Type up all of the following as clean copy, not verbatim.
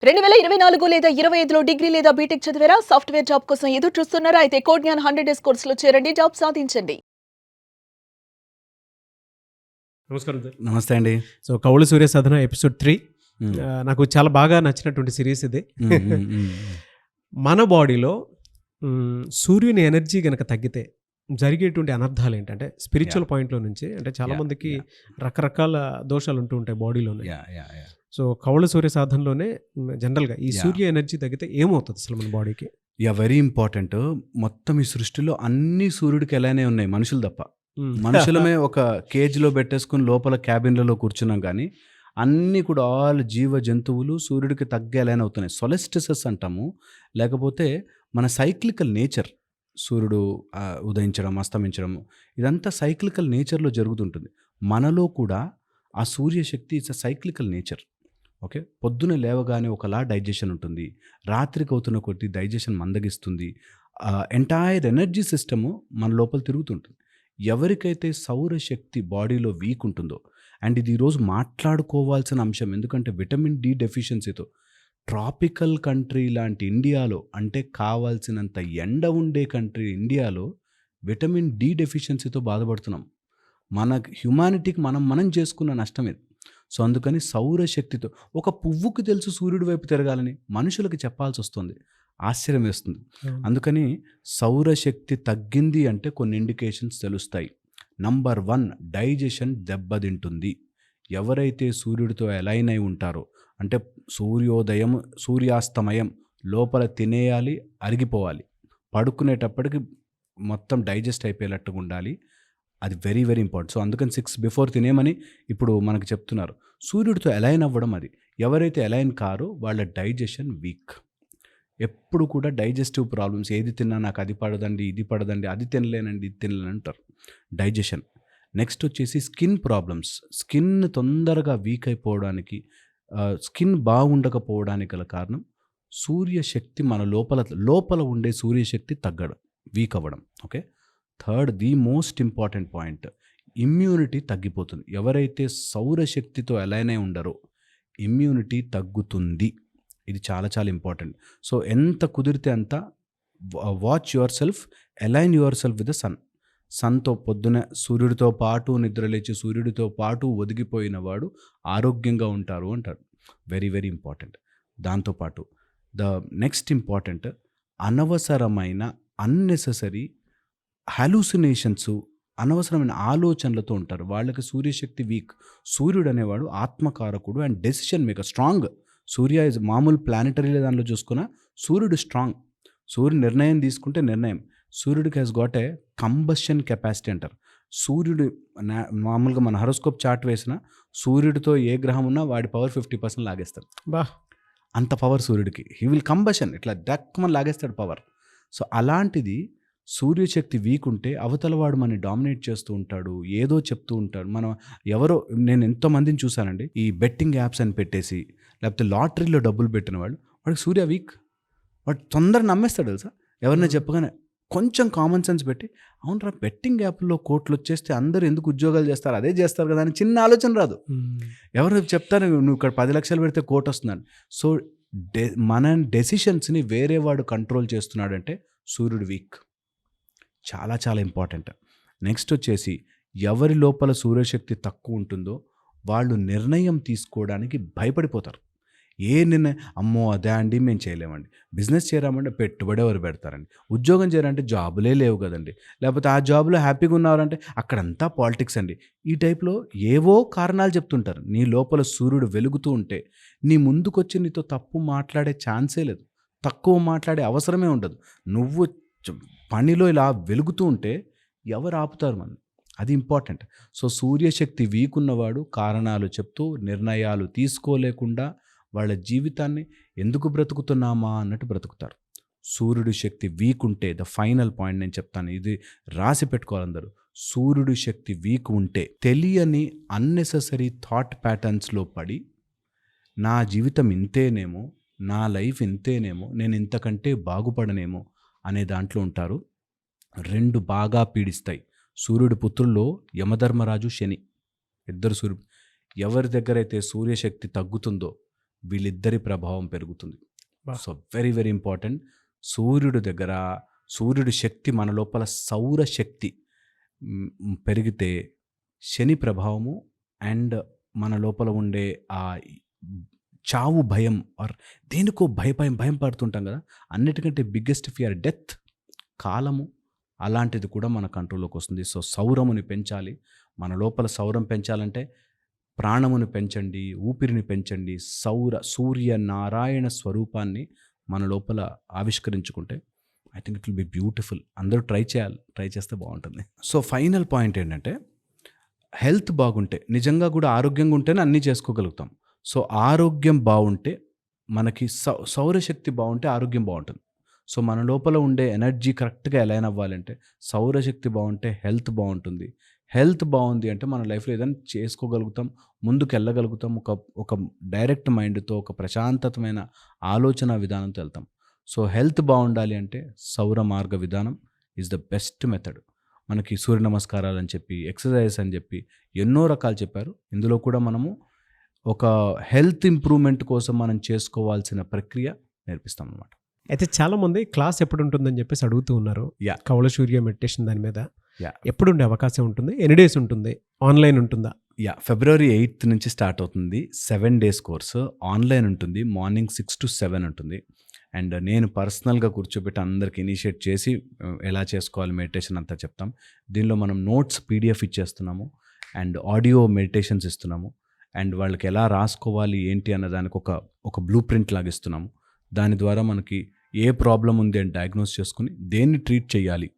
2024 లేదా 25లో డిగ్రీ లేదా బీటెక్ చదివారా? సాఫ్ట్‌వేర్ జాబ్ కోసం ఎదురు చూస్తున్నారా? అయితే కోడ్ జ్ఞాన్ 100 డేస్ కోర్సులో చేరండి. జాబ్ సాధించండి. నమస్కారం సార్. నమస్తే అండి. సో 'కౌల సూర్య సాధన' ఎపిసోడ్ 3 హ్మ్. నాకు చాలా బాగా నచ్చినటువంటి సిరీస్ ఇది. హ్మ్, హ్మ్, హ్మ్. మన బాడీలో సూర్యుని ఎనర్జీ గనక తగ్గితే జరిగేటువంటి అనర్థాలు ఏంటంటే స్పిరిచువల్ పాయింట్లో నుంచి అంటే చాలా Yeah, మందికి yeah. రకరకాల దోషాలు ఉంటూ ఉంటాయి బాడీలోనే. యా. సో 'కౌల సూర్య సాధనలోనే జనరల్గా ఈ Yeah. సూర్య ఎనర్జీ తగ్గితే ఏమవుతుంది అసలు మన బాడీకి? Very important. మొత్తం ఈ సృష్టిలో అన్ని సూర్యుడికి ఎలానే ఉన్నాయి, మనుషులు తప్ప. మనుషులమే ఒక కేజ్లో పెట్టేసుకుని లోపల క్యాబిన్లలో కూర్చున్నాం కానీ అన్నీ కూడా ఆల్ జీవ జంతువులు సూర్యుడికి తగ్గేలానే అవుతున్నాయి. సొలెస్టిసెస్ అంటాము, లేకపోతే మన సైక్లికల్ నేచర్. సూర్యుడు ఉదయించడం, అస్తమించడం, ఇదంతా సైక్లికల్ నేచర్లో జరుగుతుంటుంది. మనలో కూడా ఆ సూర్యశక్తి it's a cyclical nature. Okay, పొద్దున లేవగానే ఒకలా డైజెషన్ ఉంటుంది, రాత్రికి అవుతున్న కొద్దీ డైజెషన్ మందగిస్తుంది. ఎంటైర్ ఎనర్జీ సిస్టము మన లోపల తిరుగుతుంటుంది. ఎవరికైతే సౌరశక్తి బాడీలో వీక్ ఉంటుందో, అండ్ ఇది ఈరోజు మాట్లాడుకోవాల్సిన అంశం, ఎందుకంటే విటమిన్ డి డెఫిషియన్సీతో ట్రాపికల్ కంట్రీ లాంటి ఇండియాలో, అంటే కావాల్సినంత ఎండ ఉండే కంట్రీ ఇండియాలో విటమిన్ డి డెఫిషియన్సీతో బాధపడుతున్నాం. మన హ్యుమానిటీకి మనం చేసుకున్న నష్టం ఇది. సో అందుకని సౌరశక్తితో ఒక పువ్వుకి తెలుసు సూర్యుడి వైపు తిరగాలని, మనుషులకు చెప్పాల్సి వస్తుంది. ఆశ్చర్యం వేస్తుంది. అందుకని సౌరశక్తి తగ్గింది అంటే కొన్ని ఇండికేషన్స్ తెలుస్తాయి. నంబర్ 1, డైజెషన్ దెబ్బతింటుంది. ఎవరైతే సూర్యుడితో అలైన్ అయి ఉంటారో, అంటే సూర్యోదయం సూర్యాస్తమయం లోపల తినేయాలి, అరిగిపోవాలి, పడుకునేటప్పటికి మొత్తం డైజెస్ట్ అయిపోయేటట్టుగా ఉండాలి. అది వెరీ వెరీ ఇంపార్టెంట్. సో అందుకని 6 బిఫోర్ తినేమని ఇప్పుడు మనకు చెప్తున్నారు. సూర్యుడితో అలైన్ అవ్వడం, అది ఎవరైతే అలైన్ కారో వాళ్ళ డైజెషన్ వీక్. ఎప్పుడు కూడా డైజెస్టివ్ ప్రాబ్లమ్స్, ఏది తిన్నా నాకు అది పడదండి, ఇది పడదండి, అది తినలేనండి, ఇది తినలేను అంటారు. డైజెషన్. నెక్స్ట్ వచ్చేసి స్కిన్ ప్రాబ్లమ్స్. స్కిన్ తొందరగా వీక్ అయిపోవడానికి, స్కిన్ బాగుండకపోవడానికి గల కారణం సూర్యశక్తి మన లోపల ఉండే సూర్యశక్తి తగ్గడం, వీక్ అవ్వడం. Okay. Third, the most important point, immunity తగ్గిపోతుంది. ఎవరైతే సౌరశక్తితో అలైన్ అయి ఉండరో ఇమ్యూనిటీ తగ్గుతుంది. ఇది చాలా చాలా ఇంపార్టెంట్. సో ఎంత కుదిరితే అంత watch yourself, align yourself with the sun. సన్తో పొద్దున సూర్యుడితో పాటు నిద్రలేచి సూర్యుడితో పాటు ఒదిగిపోయిన వాడు ఆరోగ్యంగా ఉంటారు అంటారు. Very very important. దాంతోపాటు ద నెక్స్ట్ ఇంపార్టెంట్, అనవసరమైన అన్నెసెసరీ హాలూసినేషన్స్, అనవసరమైన ఆలోచనలతో ఉంటారు. వాళ్ళకి సూర్యశక్తి వీక్. సూర్యుడు అనేవాడు ఆత్మకారకుడు and decision maker, strong. Surya is మామూలు ప్లానెటరీ దానిలో చూసుకున్న సూర్యుడు స్ట్రాంగ్. సూర్యుడు నిర్ణయం తీసుకుంటే నిర్ణయం. సూర్యుడికి has got a combustion capacity అంటారు. సూర్యుడు మామూలుగా మన హరోస్కోప్ చార్ట్ వేసిన సూర్యుడితో ఏ గ్రహం ఉన్నా వాడి పవర్ 50% లాగేస్తాడు. బా, అంత పవర్ సూర్యుడికి. హీ విల్ కంబషన్, ఇట్లా డక్కమని లాగేస్తాడు పవర్. సో అలాంటిది సూర్యశక్తి వీక్ ఉంటే అవతలవాడు మనని డామినేట్ చేస్తూ ఉంటాడు, ఏదో చెప్తూ ఉంటాడు. నేను ఎంతోమందిని చూశానండి, ఈ బెట్టింగ్ యాప్స్ అని పెట్టేసి లేకపోతే లాటరీలో డబ్బులు పెట్టిన వాడికి సూర్య వీక్. వాడు తొందరగా నమ్మేస్తాడు తెలుసా. ఎవరైనా చెప్పగానే కొంచెం కామన్ సెన్స్ పెట్టి, అవునరా బెట్టింగ్ యాప్లో కోట్లు వచ్చేస్తే అందరూ ఎందుకు ఉద్యోగాలు చేస్తారు, అదే చేస్తారు కదా అని చిన్న ఆలోచన రాదు. ఎవరు చెప్తారు నువ్వు ఇక్కడ 10 లక్షలు పెడితే కోట్ వస్తుందని. సో మన డెసిషన్స్ని వేరే వాడు కంట్రోల్ చేస్తున్నాడంటే సూర్యుడు వీక్. చాలా చాలా ఇంపార్టెంట్. నెక్స్ట్ వచ్చేసి ఎవరి లోపల సూర్యశక్తి తక్కువ ఉంటుందో వాళ్ళు నిర్ణయం తీసుకోవడానికి భయపడిపోతారు. ఏ నిర్ణయం, అమ్మో అదే అండి మేము చేయలేమండి, బిజినెస్ చేయరామంటే పెట్టుబడి ఎవరు పెడతారండి, ఉద్యోగం చేయాలంటే జాబులే లేవు కదండి, లేకపోతే ఆ జాబ్లో హ్యాపీగా ఉన్నారంటే అక్కడంతా పాలిటిక్స్ అండి. ఈ టైప్లో ఏవో కారణాలు చెప్తుంటారు. నీ లోపల సూర్యుడు వెలుగుతూ ఉంటే నీ ముందుకొచ్చి నీతో తప్పు మాట్లాడే ఛాన్సే లేదు, తక్కువ మాట్లాడే అవసరమే ఉండదు. నువ్వు పనిలో ఇలా వెలుగుతూ ఉంటే ఎవరు ఆపుతారు మనం? అది ఇంపార్టెంట్. సో సూర్యశక్తి వీక్ ఉన్నవాడు కారణాలు చెప్తూ నిర్ణయాలు తీసుకోలేకుండా వాళ్ళ జీవితాన్ని ఎందుకు బ్రతుకుతున్నామా అన్నట్టు బ్రతుకుతారు. సూర్యుడి శక్తి వీక్ ఉంటే, ద ఫైనల్ పాయింట్ నేను చెప్తాను, ఇది రాసి పెట్టుకోవాలి అందరూ. సూర్యుడి శక్తి వీక్ ఉంటే తెలియని అన్నెసెసరీ థాట్ ప్యాటర్న్స్లో పడి నా జీవితం ఇంతేనేమో, నా లైఫ్ ఇంతేనేమో, నేను ఇంతకంటే బాగుపడనేమో అనే దాంట్లో ఉంటారు. 2 బాగా పీడిస్తాయి. సూర్యుడి పుత్రుల్లో యమధర్మరాజు, శని, ఇద్దరు సూర్యుడు. ఎవరి దగ్గరైతే సూర్యశక్తి తగ్గుతుందో వీళ్ళిద్దరి ప్రభావం పెరుగుతుంది. బా. So very very important. సూర్యుడి దగ్గర సూర్యుడి శక్తి మన లోపల సౌర శక్తి పెరిగితే శని ప్రభావము అండ్ మన లోపల ఉండే ఆ చావు భయం ఆర్ దేనికో భయం పడుతుంటాం కదా, అన్నిటికంటే బిగ్గెస్ట్ ఫియర్ డెత్, కాలము, అలాంటిది కూడా మన కంట్రోల్లోకి వస్తుంది. సో సౌరముని పెంచాలి. మన లోపల సౌరం పెంచాలంటే ప్రాణముని పెంచండి, ఊపిరిని పెంచండి. సూర్య నారాయణ స్వరూపాన్ని మన లోపల ఆవిష్కరించుకుంటే I think it will be beautiful. అందరూ ట్రై చేస్తే బాగుంటుంది. సో ఫైనల్ పాయింట్ ఏంటంటే హెల్త్ బాగుంటే, నిజంగా కూడా ఆరోగ్యంగా ఉంటేనే అన్నీ చేసుకోగలుగుతాం. సో ఆరోగ్యం బాగుంటే మనకి సౌరశక్తి బాగుంటే ఆరోగ్యం బాగుంటుంది. సో మన లోపల ఉండే ఎనర్జీ కరెక్ట్గా అలైన్ అవ్వాలంటే సౌరశక్తి బాగుంటే హెల్త్ బాగుంటుంది. హెల్త్ బాగుంది అంటే మన లైఫ్లో ఏదైనా చేసుకోగలుగుతాం, ముందుకు వెళ్ళగలుగుతాం. ఒక డైరెక్ట్ మైండ్తో, ఒక ప్రశాంతమైన ఆలోచన విధానంతో వెళ్తాం. సో హెల్త్ బాగుండాలి అంటే సౌర మార్గ విధానం ఈజ్ ద బెస్ట్ మెథడ్. మనకి సూర్య నమస్కారాలు అని చెప్పి, ఎక్సర్సైజ్ అని చెప్పి ఎన్నో రకాలు చెప్పారు. ఇందులో కూడా మనము ఒక హెల్త్ ఇంప్రూవ్మెంట్ కోసం మనం చేసుకోవాల్సిన ప్రక్రియ నేర్పిస్తాం అన్నమాట. అయితే చాలామంది క్లాస్ ఎప్పుడు ఉంటుందని చెప్పేసి అడుగుతూ ఉన్నారు. యా కవల సూర్య మెడిటేషన్ దాని మీద యా ఎప్పుడు ఉండే అవకాశం ఉంటుంది? ఎన్ని డేస్ ఉంటుంది? ఆన్లైన్ ఉంటుందా? యా February 8th నుంచి స్టార్ట్ అవుతుంది. 7 days కోర్సు. ఆన్లైన్ ఉంటుంది. మార్నింగ్ 6 to 7 ఉంటుంది. అండ్ నేను పర్సనల్గా కూర్చోబెట్టి అందరికి ఇనిషియేట్ చేసి ఎలా చేసుకోవాలి మెడిటేషన్ అంతా చెప్తాం. దీనిలో మనం నోట్స్ PDF ఇచ్చేస్తున్నాము అండ్ ఆడియో మెడిటేషన్స్ ఇస్తున్నాము. అండ్ వాళ్ళకి ఎలా రాసుకోవాలి ఏంటి అన్న దానికి ఒక బ్లూ ప్రింట్ లాగా ఇస్తున్నాము. దాని ద్వారా మనకి ఏ ప్రాబ్లం ఉంది అని డయాగ్నోస్ చేసుకుని దేన్ని ట్రీట్ చేయాలి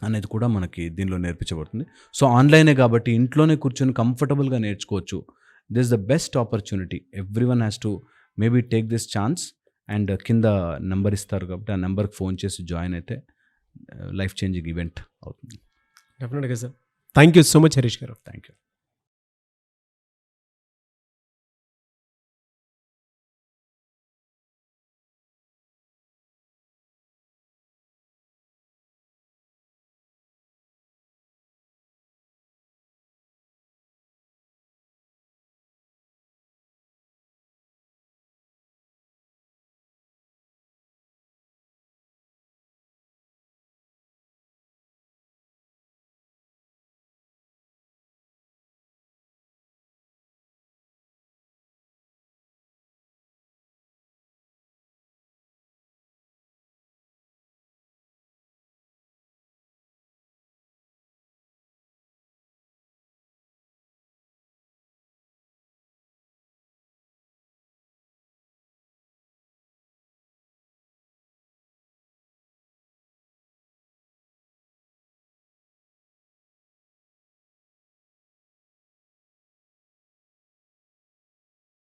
అనేది కూడా మనకి దీనిలో నేర్పించబడుతుంది. సో ఆన్లైనే కాబట్టి ఇంట్లోనే కూర్చొని కంఫర్టబుల్గా నేర్చుకోవచ్చు. This the best opportunity. Everyone has to maybe take this chance. And కింద నెంబర్ ఇస్తారు కాబట్టి ఆ నెంబర్కి ఫోన్ చేసి జాయిన్ అయితే లైఫ్ చేంజింగ్ ఈవెంట్ అవుతుంది. డెఫినెట్గా sir. Thank you so much Harish గారు. Thank you.